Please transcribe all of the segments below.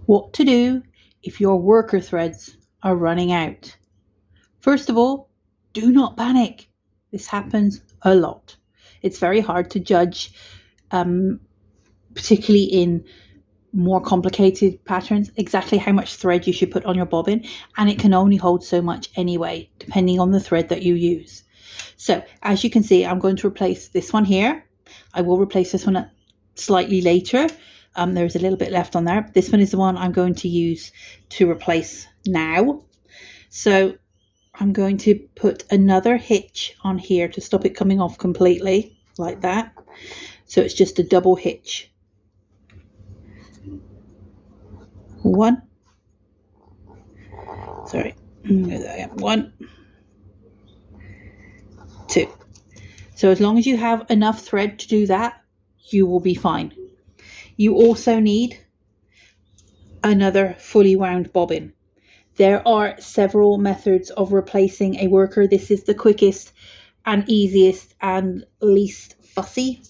What to do if your worker threads are running out. First of all, do not panic. This happens a lot. It's very hard to judge, particularly in more complicated patterns, exactly how much thread you should put on your bobbin, and it can only hold so much anyway, depending on the thread that you use. So as you can see, I'm going to replace this one here. I will replace this one slightly later. There's a little bit left on there. This one is the one I'm going to use to replace now. So I'm going to put another hitch on here to stop it coming off completely, like that. So it's just a double hitch. One. Sorry. One. Two. So as long as you have enough thread to do that, you will be fine. You also need another fully wound bobbin. There are several methods of replacing a worker. This is the quickest and easiest and least fussy.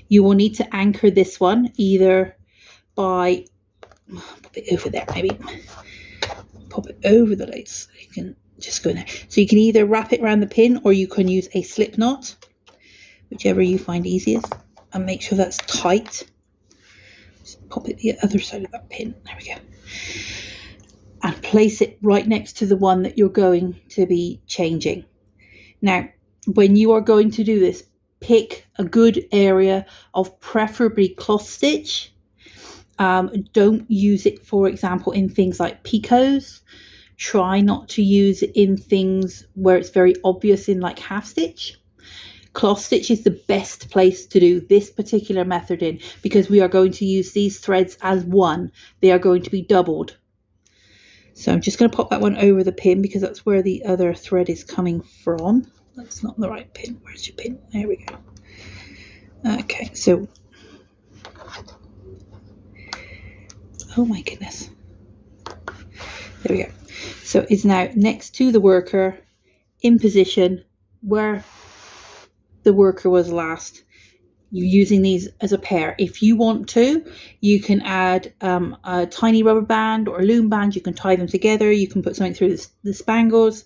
You will need to anchor this one either by, pop it over there maybe, pop it over the lace. You can just go in there. So you can either wrap it around the pin or you can use a slip knot, whichever you find easiest, and make sure that's tight. Just pop it the other side of that pin. There we go. And place it right next to the one that you're going to be changing. Now, when you are going to do this, pick a good area of preferably cloth stitch. Don't use it, for example, in things like picots. Try not to use it in things where it's very obvious in like half stitch. Cloth stitch is the best place to do this particular method in, because we are going to use these threads as one. They are going to be doubled. So I'm just going to pop that one over the pin because that's where the other thread is coming from. That's not the right pin. Where's your pin? There we go. Okay, so, oh my goodness. There we go. So it's now next to the worker in position where the worker was last. You're using these as a pair. If you want to, you can add a tiny rubber band or a loom band. You can tie them together. You can put something through the spangles.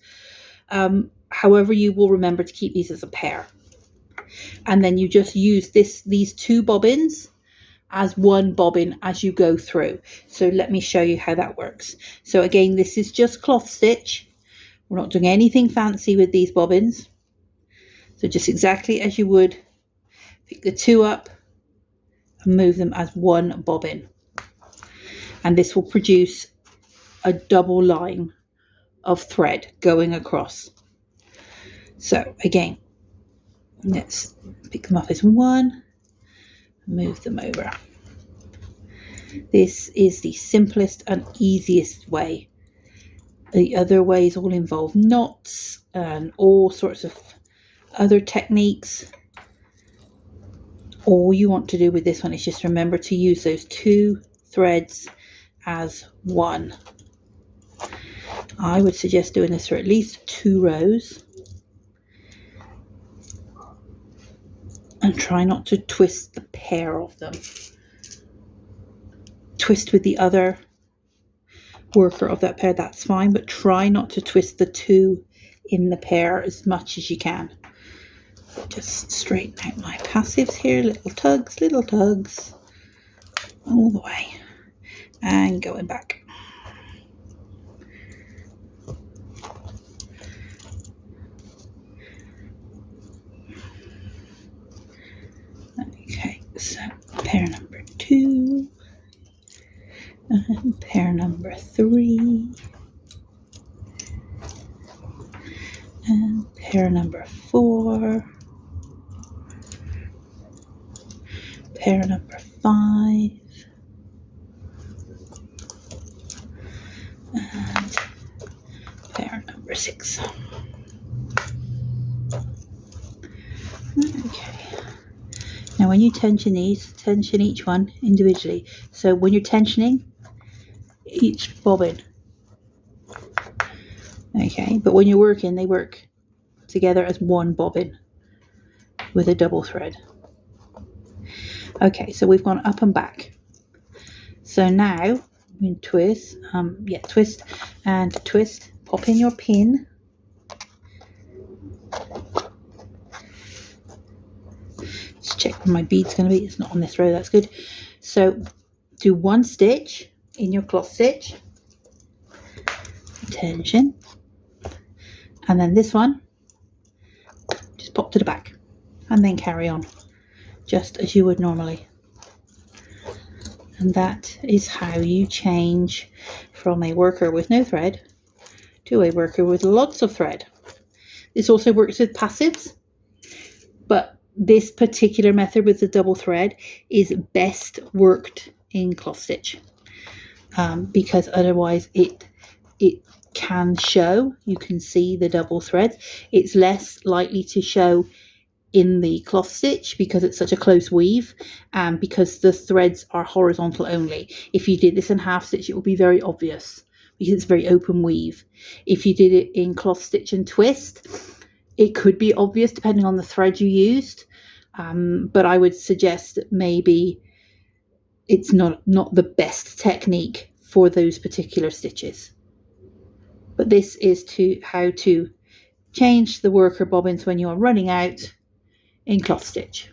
However, you will remember to keep these as a pair. And then you just use these two bobbins as one bobbin as you go through. So let me show you how that works. So again, this is just cloth stitch. We're not doing anything fancy with these bobbins. So just exactly as you would, pick the two up and move them as one bobbin. And this will produce a double line of thread going across. So again, let's pick them up as one, move them over. This is the simplest and easiest way. The other ways all involve knots and all sorts of other techniques. All you want to do with this one is just remember to use those two threads as one. I would suggest doing this for at least 2 rows. And try not to twist the pair of them. Twist with the other worker of that pair, that's fine, but try not to twist the two in the pair as much as you can. Just straighten out my passives here, little tugs, all the way, and going back. Okay, so pair number 2, and pair number 3, and pair number 4, pair number 5, and pair number 6. Okay. Now when you tension these, tension each one individually. So when you're tensioning each bobbin, okay, but when you're working, they work together as one bobbin with a double thread. Okay, so we've gone up and back. So now twist, twist and twist, pop in your pin. Just check where my bead's going to be. It's not on this row, that's good. So do one stitch in your cloth stitch, tension, and then this one just pop to the back, and then carry on just as you would normally. And that is how you change from a worker with no thread to a worker with lots of thread. This also works with passives, but this particular method with the double thread is best worked in cloth stitch, because otherwise it can show, you can see the double thread. It's less likely to show in the cloth stitch because it's such a close weave, and because the threads are horizontal only. If you did this in half stitch, it will be very obvious because it's very open weave. If you did it in cloth stitch and twist, it could be obvious depending on the thread you used, but I would suggest that maybe it's not the best technique for those particular stitches. But this is how to change the worker bobbins when you're running out in cloth stitch.